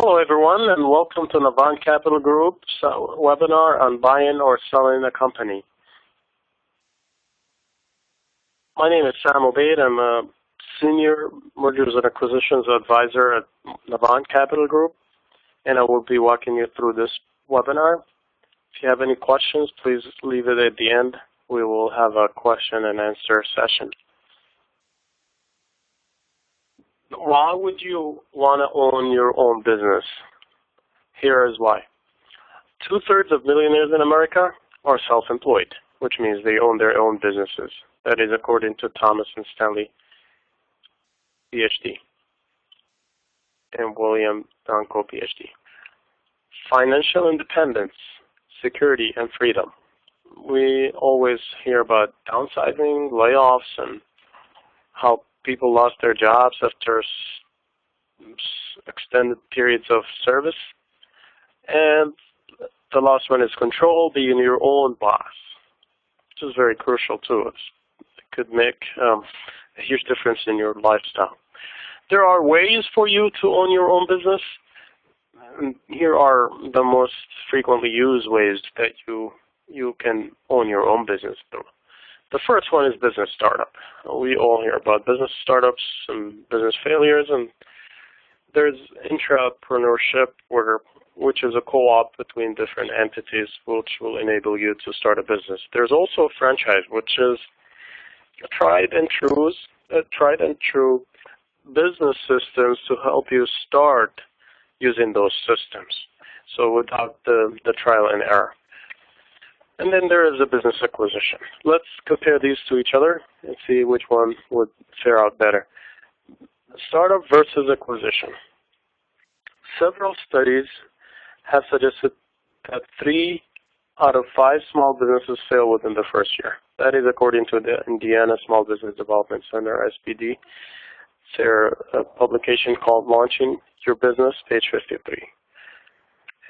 Hello everyone, and welcome to Navant Capital Group's webinar on buying or selling a company. My name is Sam Obaid. I'm a Senior Mergers and Acquisitions Advisor at Navant Capital Group, and I will be walking you through this webinar. If you have any questions, please leave it at the end. We will have a question and answer session. Why would you want to own your own business? Here is why. 2/3 of millionaires in America are self-employed, which means they own their own businesses. That is according to Thomas and Stanley, PhD, and William Danko, PhD. Financial independence, security, and freedom. We always hear about downsizing, layoffs, and how people lost their jobs after extended periods of service. And the last one is control, being your own boss, which is very crucial too. It could make a huge difference in your lifestyle. There are ways for you to own your own business. And here are the most frequently used ways that you can own your own business through. The first one is business startup. We all hear about business startups and business failures, and there's intrapreneurship, which is a co-op between different entities which will enable you to start a business. There's also a franchise, which is tried and true business systems to help you start using those systems, so without the trial and error. And then there is a business acquisition. Let's compare these to each other and see which one would fare out better. Startup versus acquisition. Several studies have suggested that 3 out of 5 small businesses fail within the first year. That is according to the Indiana Small Business Development Center, SPD. It's their publication called Launching Your Business, page 53.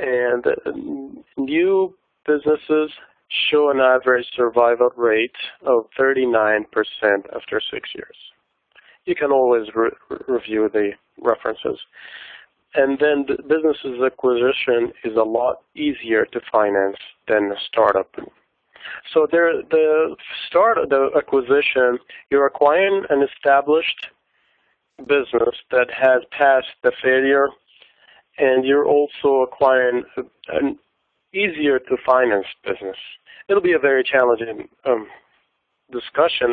And new businesses show an average survival rate of 39% after 6 years. You can always review the references. And then the business's acquisition is a lot easier to finance than a startup. So the acquisition, you're acquiring an established business that has passed the failure, and you're also acquiring an easier to finance business. It'll be a very challenging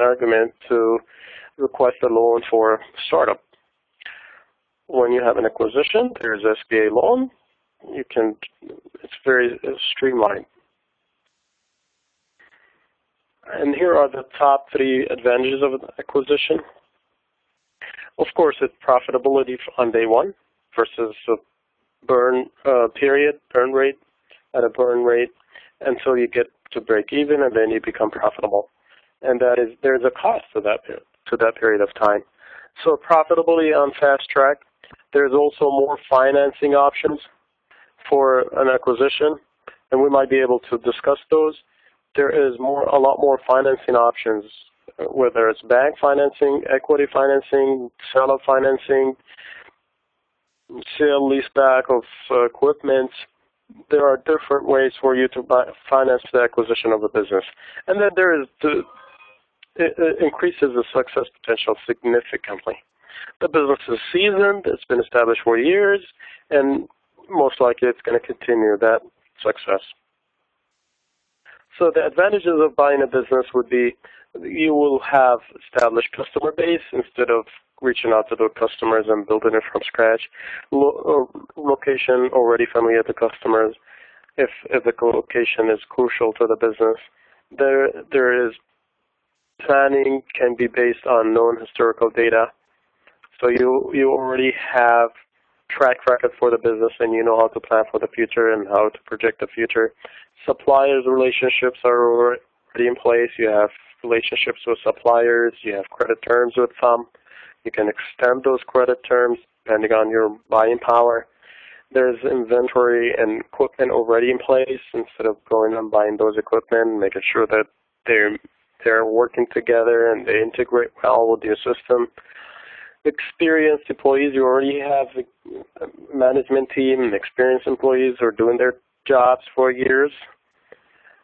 argument to request a loan for a startup. When you have an acquisition, there's SBA loan. It's very streamlined. And here are the top 3 advantages of an acquisition. Of course, it's profitability on day one versus a burn rate at a burn rate until you get to break even, and then you become profitable. And there's a cost to that period of time. So profitability on fast track. There's also more financing options for an acquisition, and we might be able to discuss those. There is a lot more financing options, whether it's bank financing, equity financing, seller financing, sale leaseback of equipment. There are different ways for you to finance the acquisition of a business. And then it increases the success potential significantly. The business is seasoned, it's been established for years, and most likely it's going to continue that success. So the advantages of buying a business would be you will have established customer base instead of reaching out to the customers and building it from scratch. Location already familiar to customers if the location is crucial to the business. There is planning can be based on known historical data. So you already have track record for the business, and you know how to plan for the future and how to project the future. Suppliers relationships are already in place. You have relationships with suppliers. You have credit terms with some. You can extend those credit terms depending on your buying power. There's inventory and equipment already in place instead of going and buying those equipment, making sure that they're working together and they integrate well with your system. experienced employees. You already have a management team and experienced employees who are doing their jobs for years.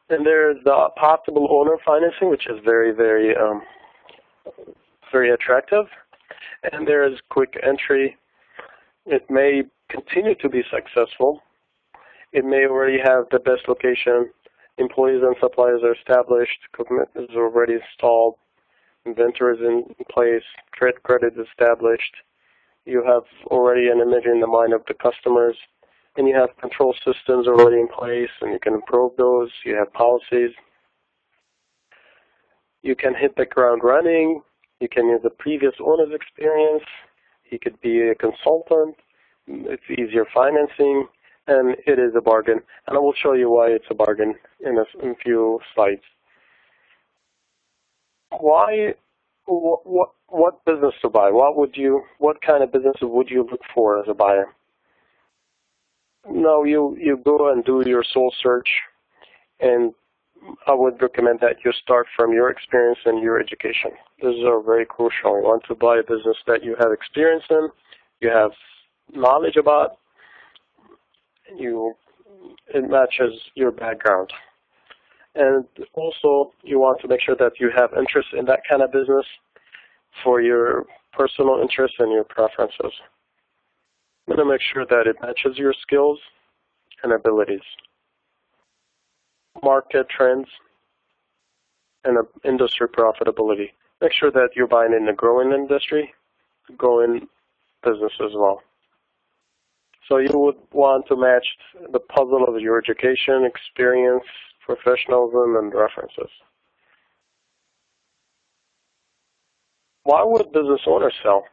And there's the possible owner financing, which is very, very, very attractive. And there is quick entry. It may continue to be successful. It may already have the best location. Employees and suppliers are established. Equipment is already installed. Inventory is in place. Trade credit is established. You have already an image in the mind of the customers. And you have control systems already in place, and you can improve those. You have policies. You can hit the ground running. You can use the previous owner's experience. He could be a consultant. It's easier financing, and it is a bargain. And I will show you why it's a bargain in a few slides. Why? What business to buy? What kind of business would you look for as a buyer? No, you go and do your soul search, and I would recommend that you start from your experience and your education. These are very crucial. You want to buy a business that you have experience in, you have knowledge about, it matches your background. And also, you want to make sure that you have interest in that kind of business for your personal interests and your preferences. I'm going to make sure that it matches your skills and abilities. Market trends and industry profitability. Make sure that you're buying in a growing industry, growing business as well. So you would want to match the puzzle of your education, experience, professionalism, and references. Why would business owners sell?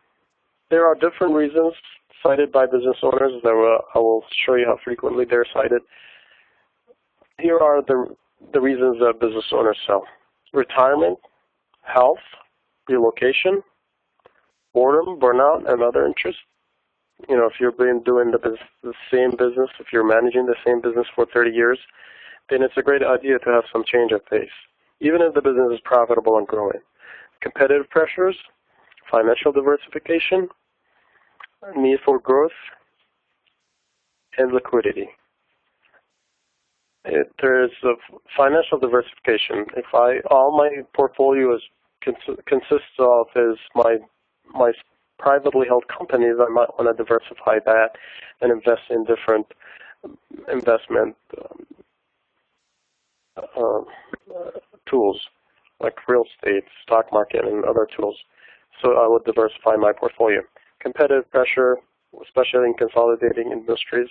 There are different reasons cited by business owners. I will show you how frequently they're cited. Here are the reasons that business owners sell. Retirement, health, relocation, boredom, burnout, and other interests. You know, if you've been doing the same business, if you're managing the same business for 30 years, then it's a great idea to have some change of pace, even if the business is profitable and growing. Competitive pressures, financial diversification, need for growth, and liquidity. There is a financial diversification. If all my portfolio consists of is my privately held companies, I might want to diversify that and invest in different investment tools like real estate, stock market, and other tools. So I would diversify my portfolio. Competitive pressure, especially in consolidating industries,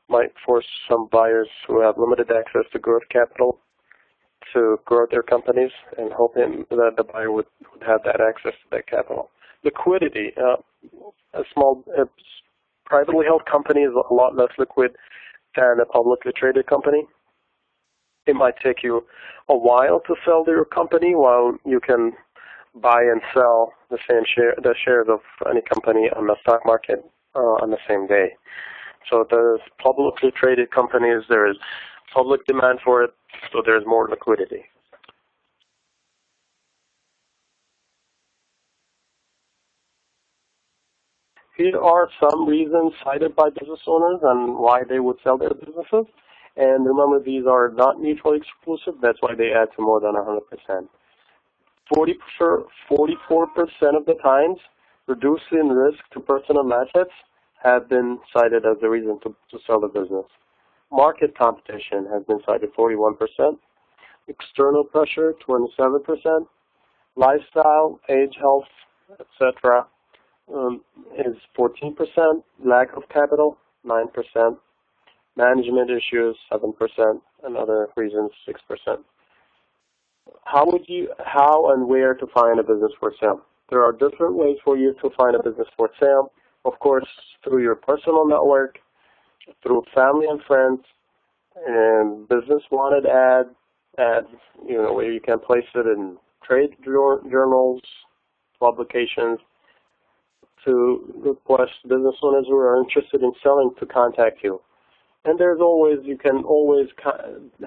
might force some buyers who have limited access to growth capital to grow their companies, and hoping that the buyer would have that access to that capital. Liquidity. A small privately held company is a lot less liquid than a publicly traded company. It might take you a while to sell your company, while you can buy and sell the shares of any company on the stock market on the same day. So the publicly traded companies, there is public demand for it, so there's more liquidity. Here are some reasons cited by business owners and why they would sell their businesses. And remember, these are not mutually exclusive. That's why they add to more than 100%. 44% of the times, reducing risk to personal assets have been cited as a reason to sell the business. Market competition has been cited 41%. External pressure, 27%. Lifestyle, age, health, etc. Is 14%. Lack of capital, 9%. Management issues, 7%. And other reasons, 6%. How and where to find a business for sale? There are different ways for you to find a business for sale. Of course, through your personal network, through family and friends, and business wanted ads, where you can place it in trade journals, publications, to request business owners who are interested in selling to contact you. And you can always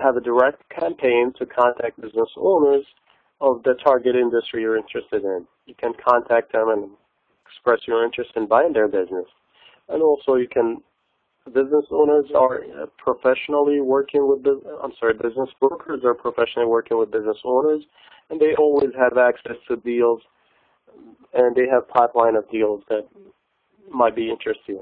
have a direct campaign to contact business owners of the target industry you're interested in. You can contact them and express your interest in buying their business. And also business owners are professionally working with, business brokers are professionally working with business owners, and they always have access to deals, and they have pipeline of deals that might be interesting.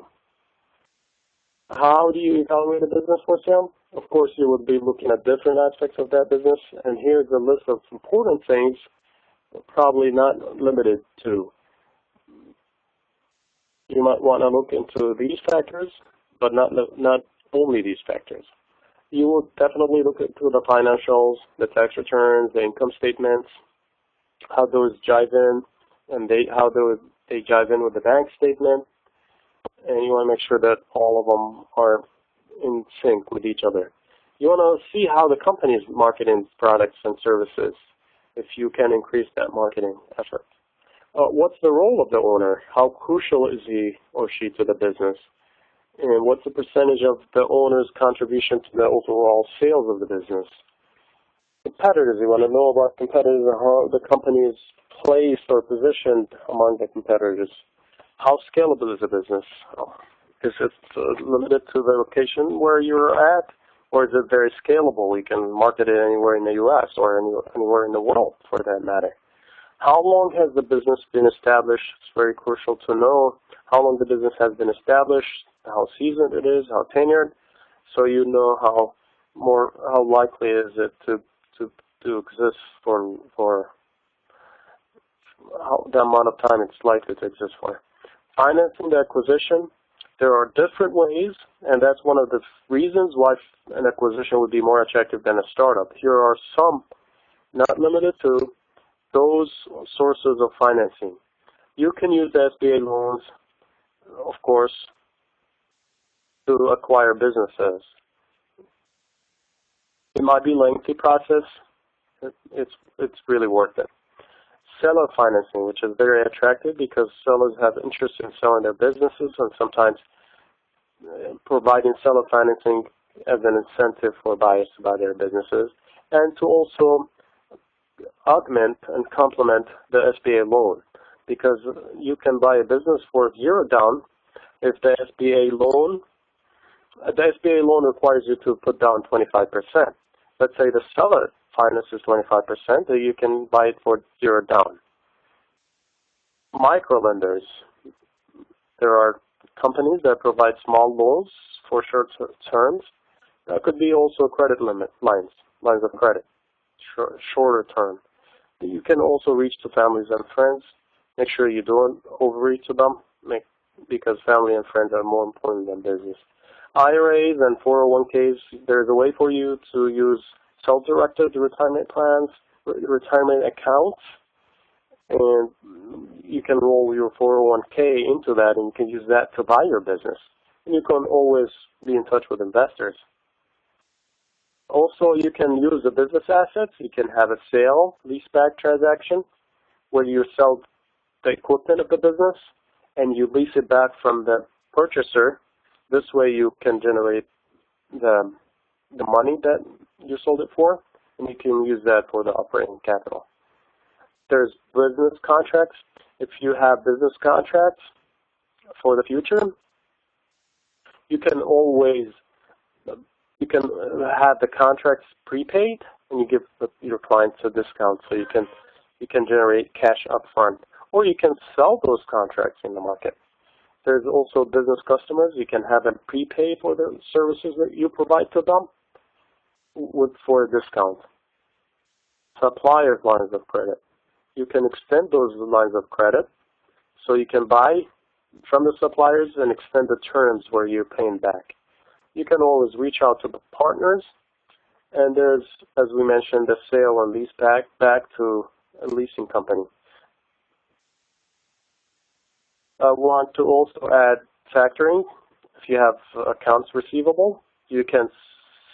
How do you evaluate a business for sale? Of course, you would be looking at different aspects of that business, and here's a list of important things, probably not limited to. You might want to look into these factors, but not only these factors. You will definitely look into the financials, the tax returns, the income statements, how those jive in, and how they jive in with the bank statement, and you want to make sure that all of them are in sync with each other. You want to see how the company is marketing products and services, if you can increase that marketing effort. What's the role of the owner? How crucial is he or she to the business? And what's the percentage of the owner's contribution to the overall sales of the business? Competitors, you want to know about competitors and how the company is placed or positioned among the competitors. How scalable is the business? Is it limited to the location where you're at, or is it very scalable? We can market it anywhere in the U.S. or anywhere in the world, for that matter. How long has the business been established? It's very crucial to know how long the business has been established, how seasoned it is, how tenured, so you know how likely is it to exist for the amount of time it's likely to exist for. Financing the acquisition, there are different ways, and that's one of the reasons why an acquisition would be more attractive than a startup. Here are some, not limited to, those sources of financing. You can use the SBA loans, of course, to acquire businesses. It might be a lengthy process. It's really worth it. Seller financing, which is very attractive because sellers have interest in selling their businesses, and sometimes providing seller financing as an incentive for buyers to buy their businesses, and to also augment and complement the SBA loan, because you can buy a business for 0 down if the SBA loan requires you to put down 25%. Let's say the seller finances 25%, then you can buy it for 0 down. Microlenders. There are companies that provide small loans for short terms. That could be also credit lines of credit, shorter term. You can also reach to families and friends. Make sure you don't overreach to them, because family and friends are more important than business. IRAs and 401ks, there's a way for you to use self-directed retirement plans, retirement accounts, and you can roll your 401k into that, and you can use that to buy your business. And you can always be in touch with investors. Also, you can use the business assets. You can have a sale, leaseback transaction, where you sell the equipment of the business and you lease it back from the purchaser. This way you can generate the money that you sold it for, and you can use that for the operating capital. There's business contracts. If you have business contracts for the future, you can have the contracts prepaid, and you give your clients a discount, so you can generate cash upfront, or you can sell those contracts in the market. There's also business customers. You can have them prepay for the services that you provide to them for a discount. Suppliers' lines of credit. You can extend those lines of credit, so you can buy from the suppliers and extend the terms where you're paying back. You can always reach out to the partners, and there's, as we mentioned, the sale and lease back to a leasing company. I want to also add factoring. If you have accounts receivable, you can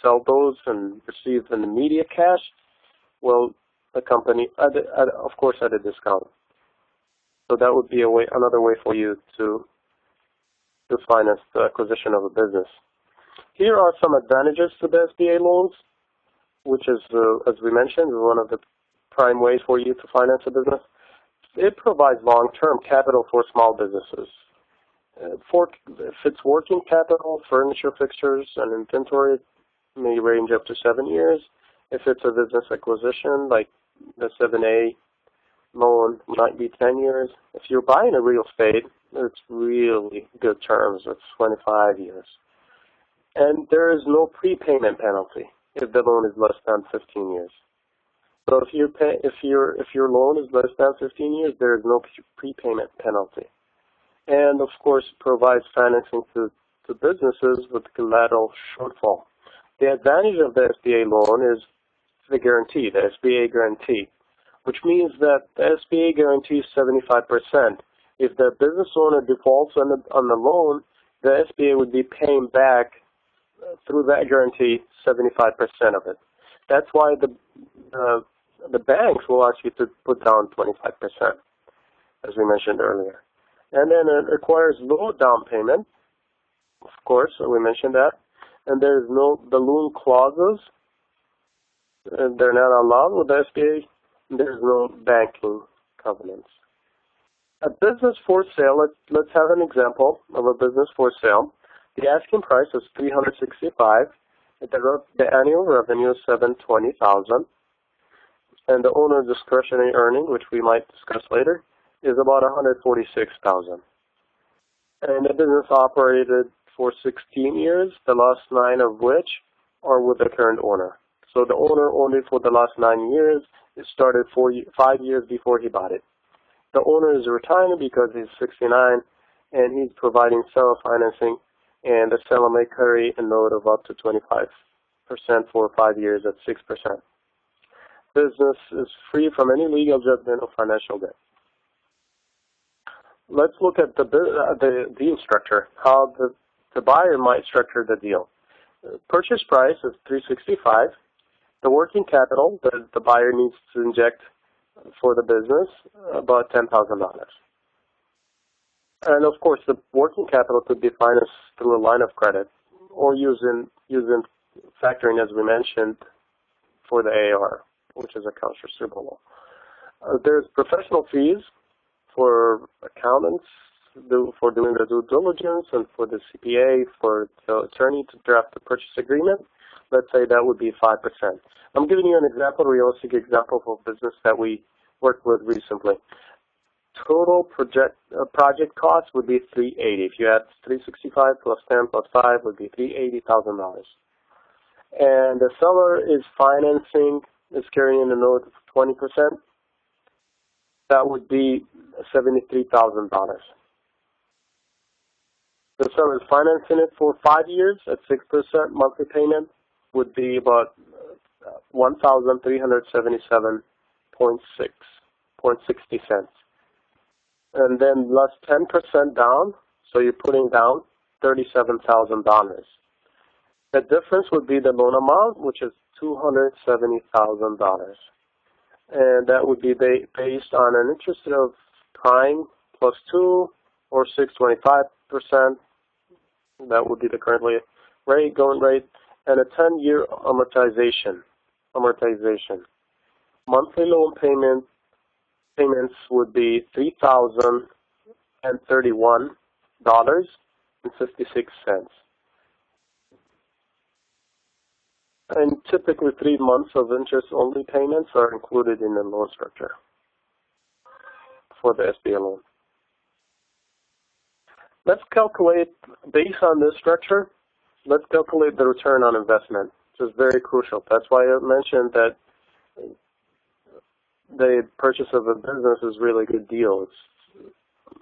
sell those and receive an immediate cash. Well, the company, of course, at a discount. So that would be another way for you to finance the acquisition of a business. Here are some advantages to the SBA loans, which is, as we mentioned, one of the prime ways for you to finance a business. it provides long-term capital for small businesses. If it's working capital, furniture, fixtures, and inventory, it may range up to 7 years. If it's a business acquisition, like the 7A loan, might be 10 years. If you're buying a real estate, it's really good terms. It's 25 years. And there is no prepayment penalty if the loan is less than 15 years. So if your loan is less than 15 years, there is no prepayment penalty. And of course, it provides financing to businesses with collateral shortfall. The advantage of the SBA loan is the guarantee, the SBA guarantee, which means that the SBA guarantees 75%. If the business owner defaults on the loan, the SBA would be paying back through that guarantee 75% of it. That's why the banks will ask you to put down 25%, as we mentioned earlier. And then it requires low down payment, of course, so we mentioned that. And there's no balloon clauses. They're not allowed with the SBA. There's no banking covenants. A business for sale, let's have an example of a business for sale. The asking price is $365,000. The annual revenue is $720,000. And the owner's discretionary earning, which we might discuss later, is about $146,000. And the business operated for 16 years, the last 9 of which are with the current owner. So the owner owned it for the last 9 years. It started 5 years before he bought it. The owner is retiring because he's 69, and he's providing seller financing, and the seller may carry a note of up to 25% for 5 years at 6%. Business is free from any legal judgment or financial debt. Let's look at the deal structure, how the buyer might structure the deal. Purchase price is $365,000. The working capital that the buyer needs to inject for the business, about $10,000. And of course, the working capital could be financed through a line of credit or using factoring, as we mentioned, for the AR, which is accounts receivable. There's professional fees for accountants for doing the due diligence, and for the CPA, for the attorney to draft the purchase agreement. Let's say that would be 5%. I'm giving you an example, a realistic example of a business that we worked with recently. Total project cost would be $380,000. If you add $365,000 plus 10 plus 5 would be $380,000. And the seller is carrying a note of 20%. That would be $73,000. The seller is financing it for 5 years at 6% monthly payment would be about $1,377.60. And then less 10% down, so you're putting down $37,000. The difference would be the loan amount, which is $270,000. And that would be based on an interest rate of prime plus 2 or 6.25%. That would be the currently going rate, and a 10-year amortization. Monthly loan payments would be $3,031.56. And typically 3 months of interest-only payments are included in the loan structure for the SBA loan. Let's calculate, based on this structure, let's calculate the return on investment, which is very crucial. That's why I mentioned that the purchase of a business is really a good deal.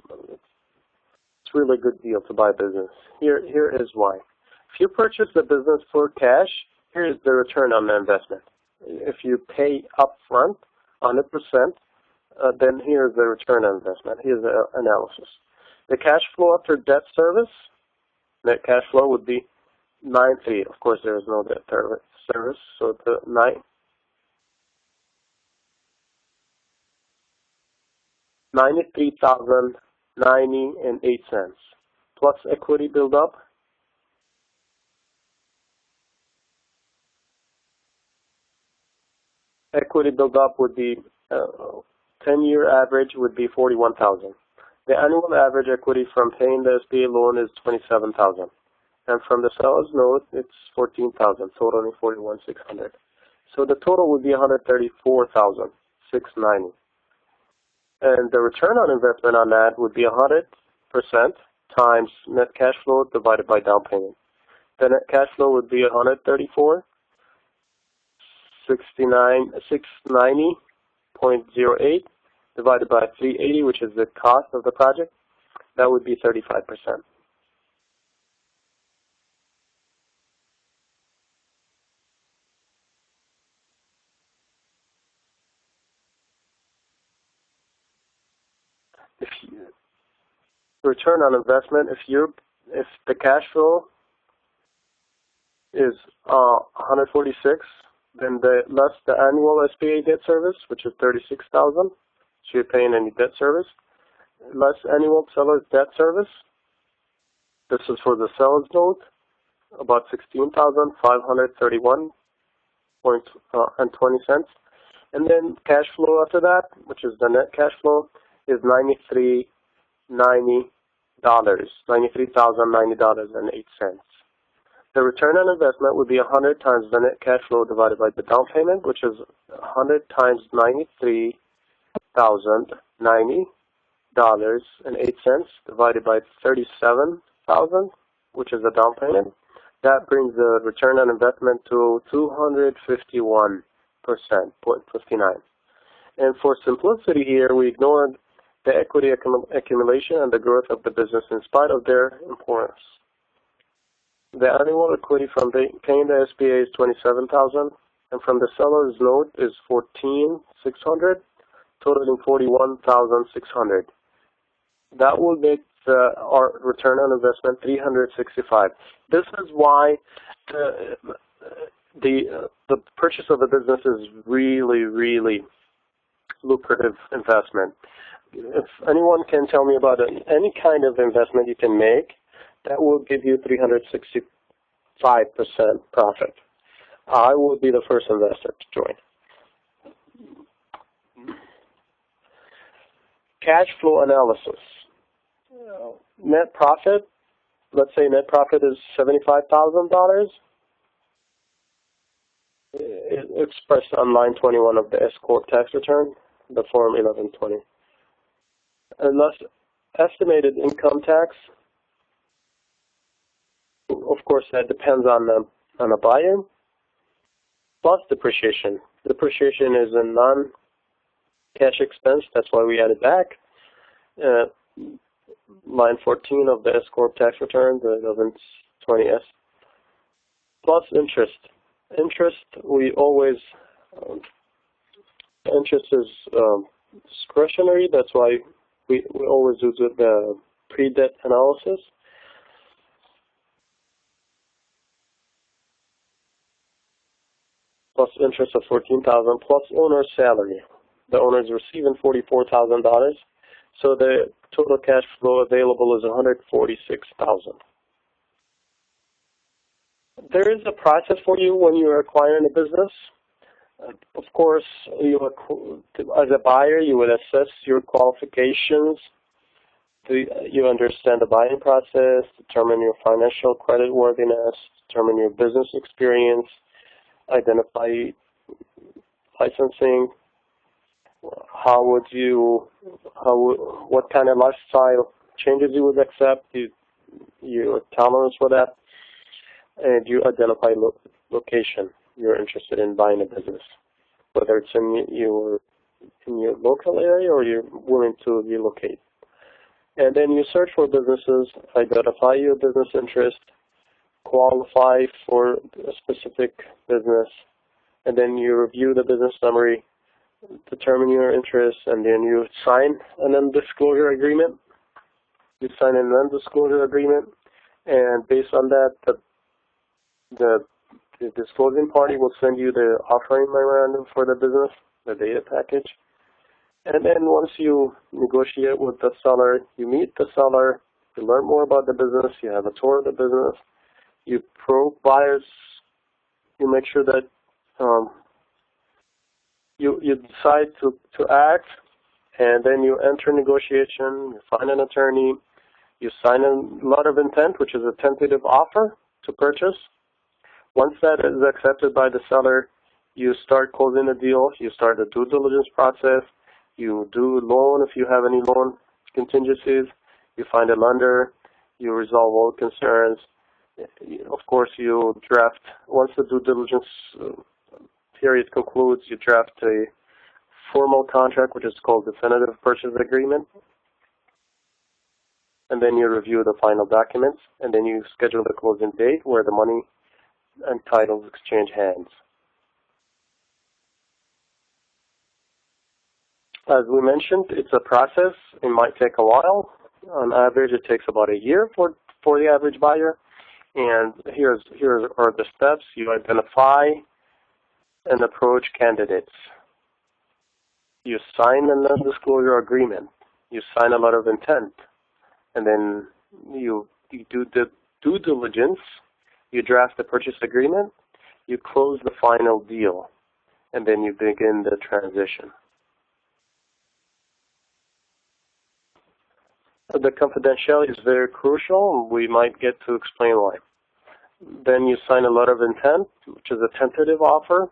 It's really a good deal to buy a business. Here is why. If you purchase the business for cash, here is the return on the investment. If you pay upfront 100%, then here's the return on investment. Here's the analysis. The cash flow after debt service, net cash flow would be $93,000. Of course, there is no debt service, so the $93,090.08 plus equity buildup. Equity buildup would be 10-year average would be $41,000. The annual average equity from paying the SBA loan is $27,000. And from the seller's note, it's $14,000, totaling $41,600. So the total would be $134,690. And the return on investment on that would be 100% times net cash flow divided by down payment. The net cash flow would be $134,690.08 divided by 380, which is the cost of the project. That would be 35%. If you, return on investment, if the cash flow is 146, then less the annual SBA debt service, which is 36,000, so you're paying any debt service, less annual seller's debt service. This is for the seller's note, about 16,531.20 cents, and then cash flow after that, which is the net cash flow, is $93,090.08. The return on investment would be 100 times the net cash flow divided by the down payment, which is 100 times $93,090.08 divided by 37,000, which is the down payment. That brings the return on investment to 251%.59. And for simplicity here, we ignored the equity accumulation and the growth of the business in spite of their importance. The annual equity from paying the SBA is $27,000, and from the seller's note is $14,600, totaling $41,600. That will make our return on investment $365. This is why the purchase of a business is really, really lucrative investment. If anyone can tell me about any kind of investment you can make, that will give you 365% profit. I will be the first investor to join. Cash flow analysis. Net profit, let's say net profit is $75,000. Expressed on line 21 of the S-Corp tax return, the Form 1120. Unless estimated income tax, of course, that depends on the buyer, plus depreciation. Depreciation is a non-cash expense. That's why we add it back. Line 14 of the S-Corp tax return, the 1120S. Plus interest. Interest, we always, interest is discretionary. That's why we always do the pre-debt analysis. Plus interest of $14,000 plus owner's salary. The owner is receiving $44,000, so the total cash flow available is $146,000. There is a process for you when you are acquiring a business. Of course, as a buyer, you would assess your qualifications. You understand the buying process, determine your financial creditworthiness, determine your business experience, identify licensing, what kind of lifestyle changes you would accept, your tolerance for that, and you identify location you're interested in buying a business, whether it's in your local area or you're willing to relocate. And then you search for businesses, identify your business interest, qualify for a specific business, and then you review the business summary, determine your interests, and then you sign a non-disclosure agreement. You sign a non-disclosure agreement, and based on that, the disclosing party will send you the offering memorandum for the business, the data package. And then once you negotiate with the seller, you meet the seller, you learn more about the business, you have a tour of the business, you probe buyers, you make sure that you decide to act And then you enter negotiation, you find an attorney, you sign a letter of intent, which is a tentative offer to purchase. Once that is accepted by the seller, you start closing the deal, you start the due diligence process, you do loan if you have any loan contingencies, you find a lender, you resolve all concerns. Of course, you draft, once the due diligence period concludes, you draft a formal contract, which is called definitive purchase agreement. And then you review the final documents, and then you schedule the closing date where the money and titles exchange hands. As we mentioned, it's a process. It might take a while. On average, it takes about a year for the average buyer. And here are the steps. You identify and approach candidates. You sign a non-disclosure agreement. You sign a letter of intent. And then you do the due diligence. You draft the purchase agreement. You close the final deal. And then you begin the transition. The confidentiality is very crucial. We might get to explain why. Then you sign a letter of intent, which is a tentative offer.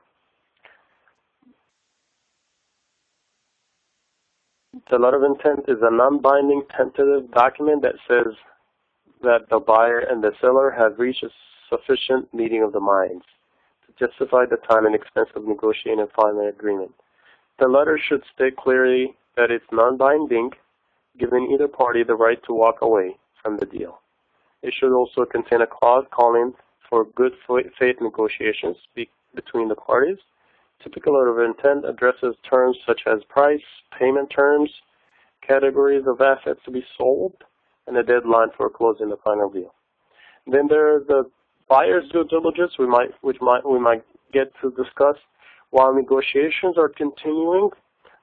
The letter of intent is a non-binding tentative document that says that the buyer and the seller have reached a sufficient meeting of the minds to justify the time and expense of negotiating and filing an agreement. The letter should state clearly that it's non-binding, giving either party the right to walk away from the deal. It should also contain a clause calling for good faith negotiations between the parties. Typical letter of intent addresses terms such as price, payment terms, categories of assets to be sold, and a deadline for closing the final deal. Then there is the buyer's due diligence, we might get to discuss. While negotiations are continuing,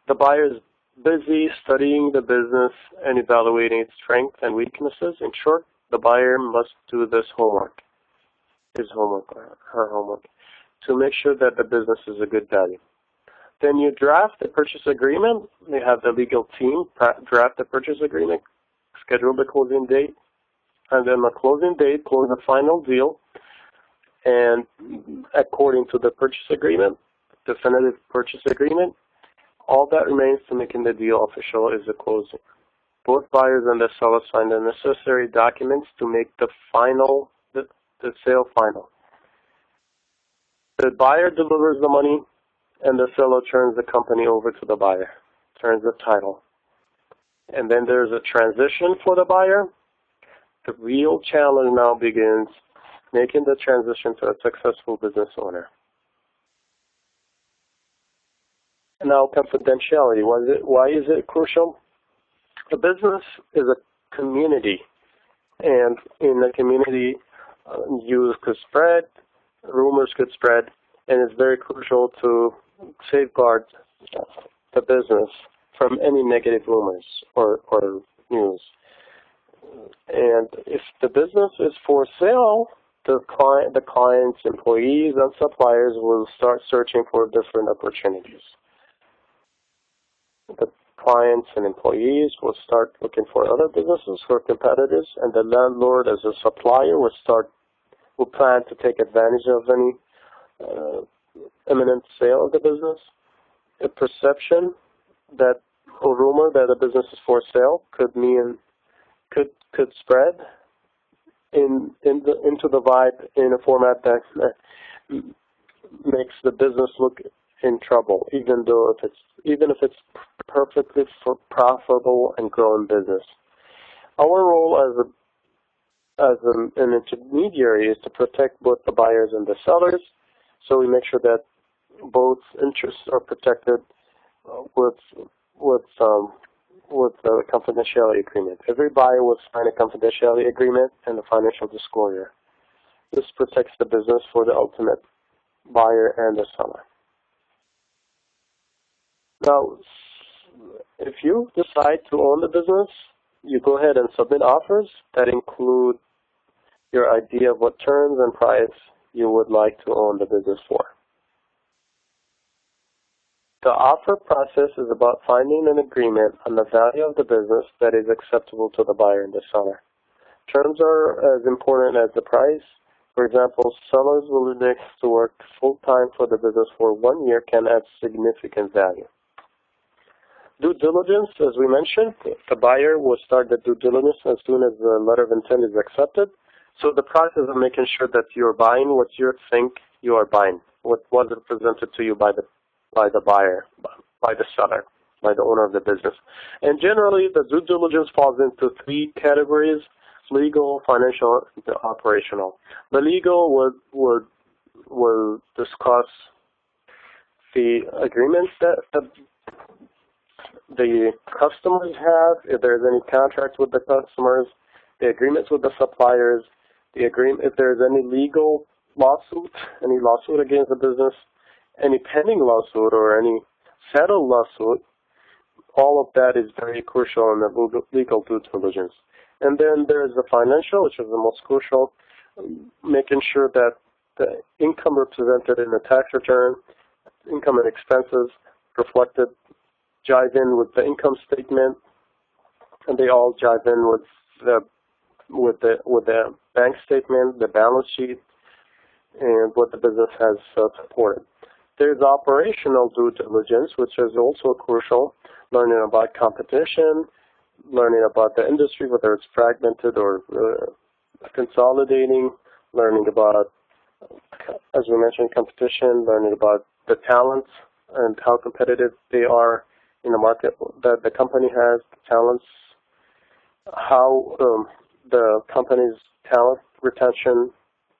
the buyer is busy studying the business and evaluating its strengths and weaknesses. In short, the buyer must do this homework, his homework or her homework, to make sure that the business is a good value. Then you draft the purchase agreement. You have the legal team draft the purchase agreement, schedule the closing date, and then the closing date, close the final deal, and according to the purchase agreement, definitive purchase agreement, all that remains to making the deal official is the closing. Both buyers and the seller sign the necessary documents to make the sale final. The buyer delivers the money, and the seller turns the company over to the buyer, turns the title. And then there's a transition for the buyer. The real challenge now begins, making the transition to a successful business owner. And now confidentiality. Why is it crucial? A business is a community, and in a community, news could spread, rumors could spread, and it's very crucial to safeguard the business from any negative rumors or news. And if the business is for sale, the clients, employees, and suppliers will start searching for different opportunities. The clients and employees will start looking for other businesses, for competitors, and the landlord as a supplier will plan to take advantage of any imminent sale of the business. A perception that a rumor that a business is for sale could spread into the vibe in a format that makes the business look in trouble, even if it's perfectly profitable and growing business. Our role as an intermediary is to protect both the buyers and the sellers, so we make sure that both interests are protected with the confidentiality agreement. Every buyer will sign a confidentiality agreement and a financial disclosure. This protects the business for the ultimate buyer and the seller. Now, if you decide to own the business, you go ahead and submit offers that include your idea of what terms and price you would like to own the business for. The offer process is about finding an agreement on the value of the business that is acceptable to the buyer and the seller. Terms are as important as the price. For example, sellers willingness to work full-time for the business for 1 year can add significant value. Due diligence, as we mentioned, the buyer will start the due diligence as soon as the letter of intent is accepted. So the process of making sure that you're buying what you think you are buying, what was presented to you by the buyer, by the seller, by the owner of the business. And generally, the due diligence falls into 3 categories: legal, financial, and operational. The legal will discuss the agreements that the customers have, if there's any contracts with the customers, the agreements with the suppliers, if there's any legal lawsuit, any lawsuit against the business, any pending lawsuit or any settled lawsuit. All of that is very crucial in the legal due diligence. And then there's the financial, which is the most crucial, making sure that the income represented in the tax return, income and expenses reflected, jive in with the income statement, and they all jive in with the bank statement, the balance sheet, and what the business has supported. There's operational due diligence, which is also crucial, learning about competition, learning about the industry, whether it's fragmented or consolidating, learning about, as we mentioned, competition, learning about the talents and how competitive they are in the market that the company has, talents, how the company's talent retention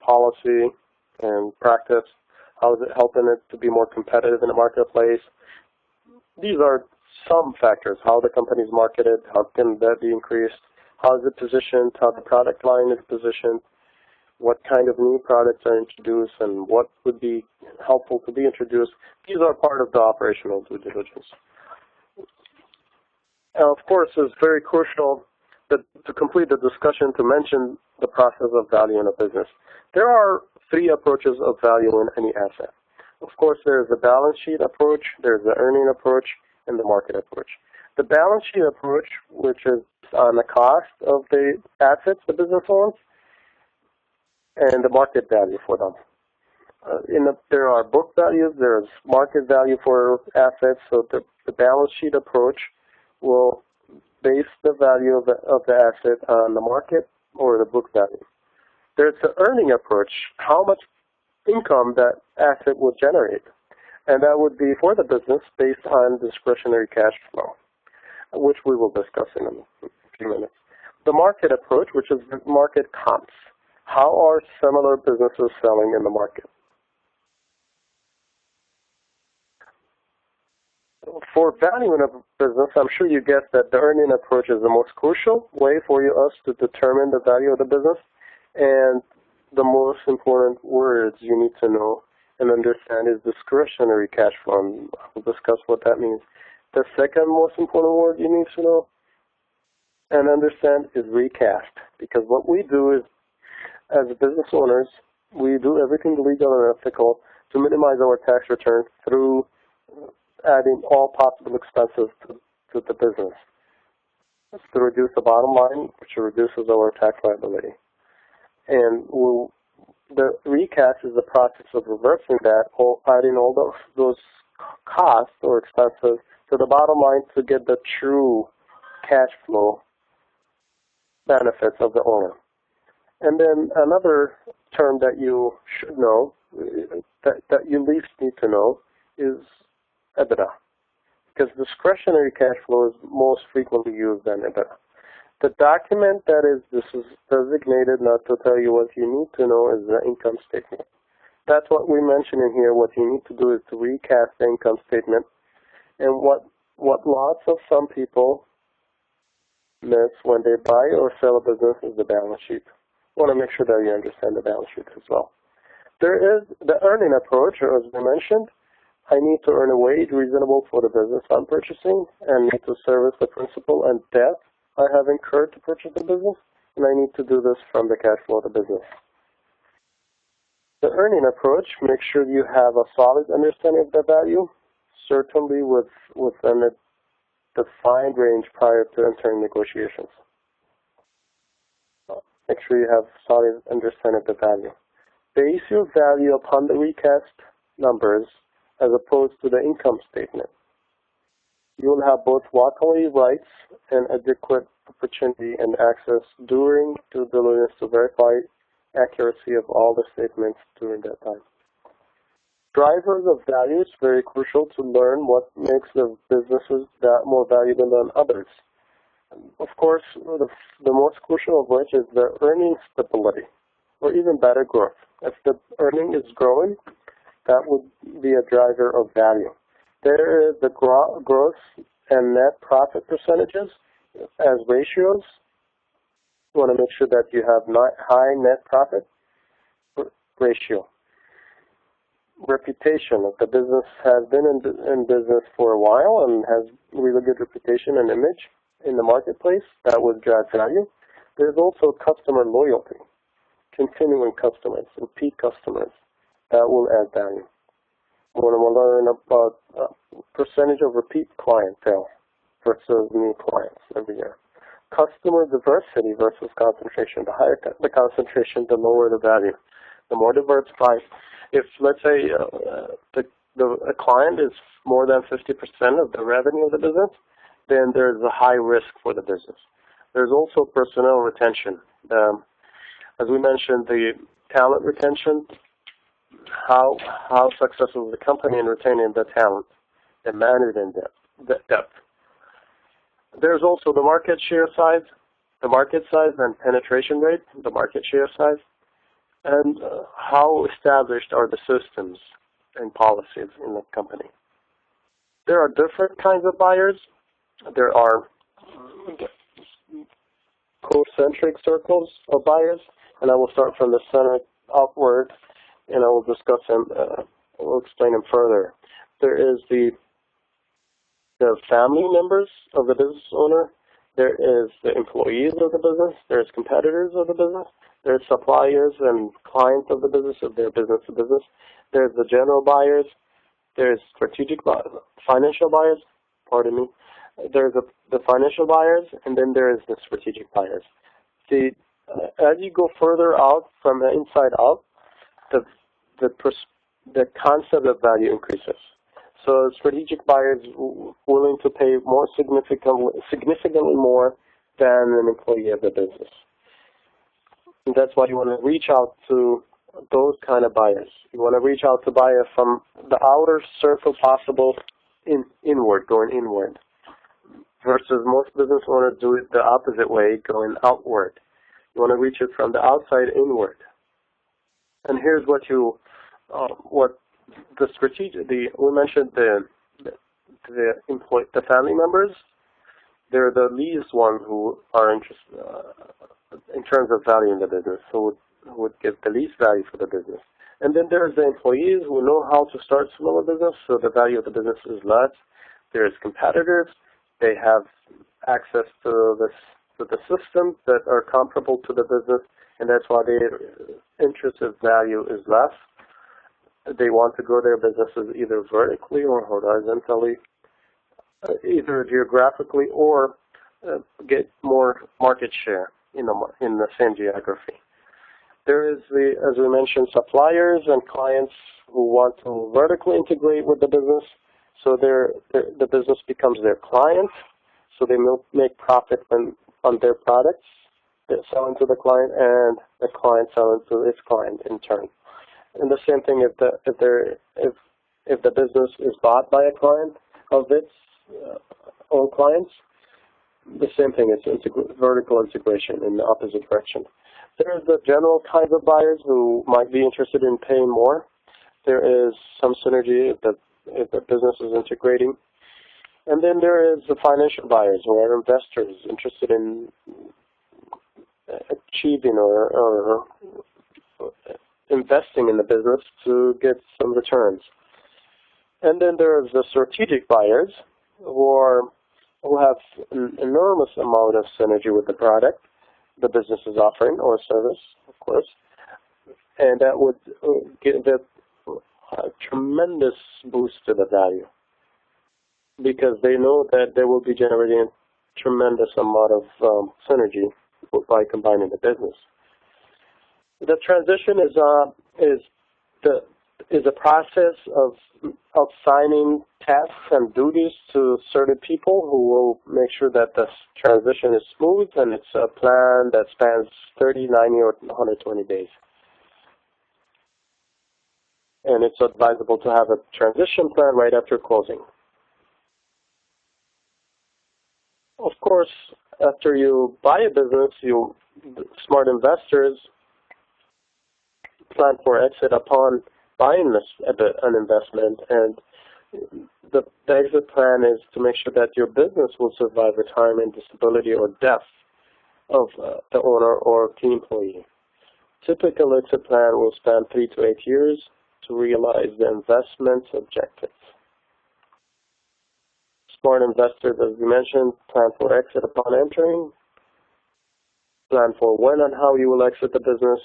policy and practice, how is it helping it to be more competitive in the marketplace. These are some factors: how the company is marketed, how can that be increased, how is it positioned, how the product line is positioned, what kind of new products are introduced, and what would be helpful to be introduced. These are part of the operational due diligence. Now, of course, it's very crucial that to complete the discussion to mention the process of value in a business. There are 3 approaches of value in any asset. Of course, there's the balance sheet approach, there's the earning approach, and the market approach. The balance sheet approach, which is on the cost of the assets the business owns, and the market value for them. There are book values, there's market value for assets, so the balance sheet approach will base the value of the asset on the market or the book value. There's the earning approach, how much income that asset will generate. And that would be for the business based on discretionary cash flow, which we will discuss in a few minutes. The market approach, which is market comps. How are similar businesses selling in the market? For valuing a business, I'm sure you guessed that the earning approach is the most crucial way for us to determine the value of the business. And the most important words you need to know and understand is discretionary cash flow. And I'll discuss what that means. The second most important word you need to know and understand is recast. Because what we do is, as business owners, we do everything legal and ethical to minimize our tax return through adding all possible expenses to the business. It's to reduce the bottom line, which reduces our tax liability. And the recast is the process of reversing that, or adding all those costs or expenses to the bottom line to get the true cash flow benefits of the owner. And then another term that you should know, that you at least need to know, is EBITDA, because discretionary cash flow is most frequently used than EBITDA. The document that this is designated not to tell you what you need to know is the income statement. That's what we mention in here. What you need to do is to recast the income statement. And what lots of some people miss when they buy or sell a business is the balance sheet. I want to make sure that you understand the balance sheet as well. There is the earning approach, as we mentioned. I need to earn a wage reasonable for the business I'm purchasing and need to service the principal and debt I have incurred to purchase the business, and I need to do this from the cash flow of the business. The earning approach makes sure you have a solid understanding of the value, certainly within a defined range prior to entering negotiations. Make sure you have solid understanding of the value. Base your value upon the recast numbers as opposed to the income statement. You will have both walkaway rights and adequate opportunity and access during due diligence to verify accuracy of all the statements during that time. Drivers of value is very crucial to learn what makes the businesses that more valuable than others. Of course, the most crucial of which is the earning stability, or even better, growth. If the earning is growing, that would be a driver of value. There is the gross and net profit percentages as ratios. You want to make sure that you have high net profit ratio. Reputation. If the business has been in business for a while and has really good reputation and image in the marketplace, that would drive value. There's also customer loyalty, continuing customers, repeat customers. That will add value. We want to learn about percentage of repeat clientele versus new clients every year. Customer diversity versus concentration. The higher the concentration, the lower the value. The more diversified. If, let's say, a client is more than 50% of the revenue of the business, then there's a high risk for the business. There's also personnel retention. As we mentioned, the talent retention, how successful is the company in retaining the talent and managing depth. There's also the market share size, and penetration rate, the market share size, and how established are the systems and policies in the company. There are different kinds of buyers. There are concentric circles of buyers, and I will start from the center upward, and I will discuss them, we'll explain them further. There is the family members of the business owner. There is the employees of the business. There's competitors of the business. There's suppliers and clients of the business, of their business to business. There's the general buyers. There's strategic financial buyers. Pardon me. There's the financial buyers, and then there is the strategic buyers. As you go further out from the inside out, the concept of value increases. So strategic buyers willing to pay more significantly more than an employee of the business. And that's why you want to reach out to those kind of buyers. You want to reach out to buyers from the outer circle possible inward, going inward, versus most business owners do it the opposite way, going outward. You want to reach it from the outside inward. And here's what the strategic. We mentioned the family members. They're the least ones who are interested in terms of value in the business, who would give the least value for the business. And then there's the employees who know how to start smaller business, so the value of the business is less. There's competitors. They have access to the systems that are comparable to the business, and that's why their intrinsic value is less. They want to grow their businesses either vertically or horizontally, either geographically or get more market share in the same geography. There is as we mentioned, suppliers and clients who want to vertically integrate with the business, so the business becomes their client, so they make profit on their products they're selling to the client, and the client selling to its client in turn. And the same thing if the business is bought by a client of its own clients, the same thing. It's vertical integration in the opposite direction. There's the general kinds of buyers who might be interested in paying more. There is some synergy if the business is integrating. And then there is the financial buyers, who are investors interested in achieving or investing in the business to get some returns. And then there's the strategic buyers who have an enormous amount of synergy with the product the business is offering, or service, of course, and that would give a tremendous boost to the value. because they know that they will be generating a tremendous amount of synergy by combining the business. The transition is a process of assigning tasks and duties to certain people who will make sure that the transition is smooth, and it's a plan that spans 30, 90, or 120 days. And it's advisable to have a transition plan right after closing. Of course, after you buy a business, smart investors plan for exit upon buying an investment, and the exit plan is to make sure that your business will survive retirement, disability, or death of the owner or key employee. Typical exit plan will span 3 to 8 years to realize the investment's objectives. Smart investors, as we mentioned, plan for exit upon entering, plan for when and how you will exit the business,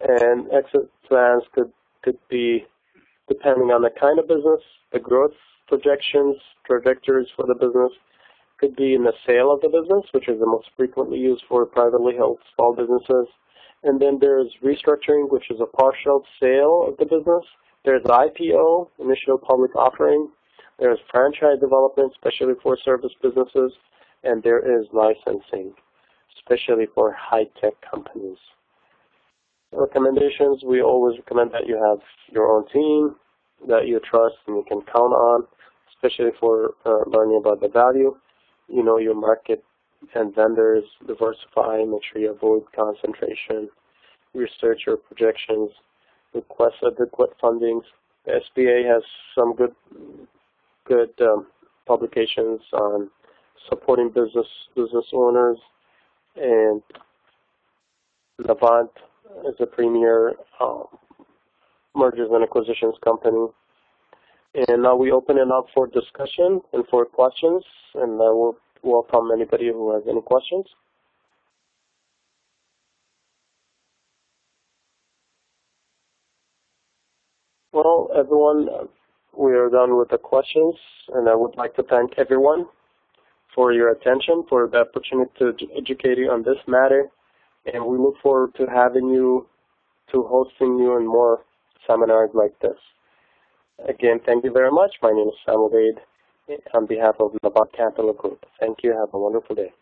and exit plans could be depending on the kind of business, the growth projections, trajectories for the business, could be in the sale of the business, which is the most frequently used for privately held small businesses. And then there's restructuring, which is a partial sale of the business. There's IPO, initial public offering. There's franchise development, especially for service businesses. And there is licensing, especially for high-tech companies. Recommendations, we always recommend that you have your own team that you trust and you can count on, especially for learning about the value. You know your market and vendors, diversify, make sure you avoid concentration, research your projections, request adequate fundings. The SBA has some good publications on supporting business owners, and Navant is a premier mergers and acquisitions company. And now we open it up for discussion and for questions, and I will welcome anybody who has any questions. Well, everyone, we are done with the questions, and I would like to thank everyone for your attention, for the opportunity to educate you on this matter, and we look forward to having you, to hosting you in more seminars like this. Again, thank you very much. My name is Sam Obaid on behalf of Navant Capital Group. Thank you. Have a wonderful day.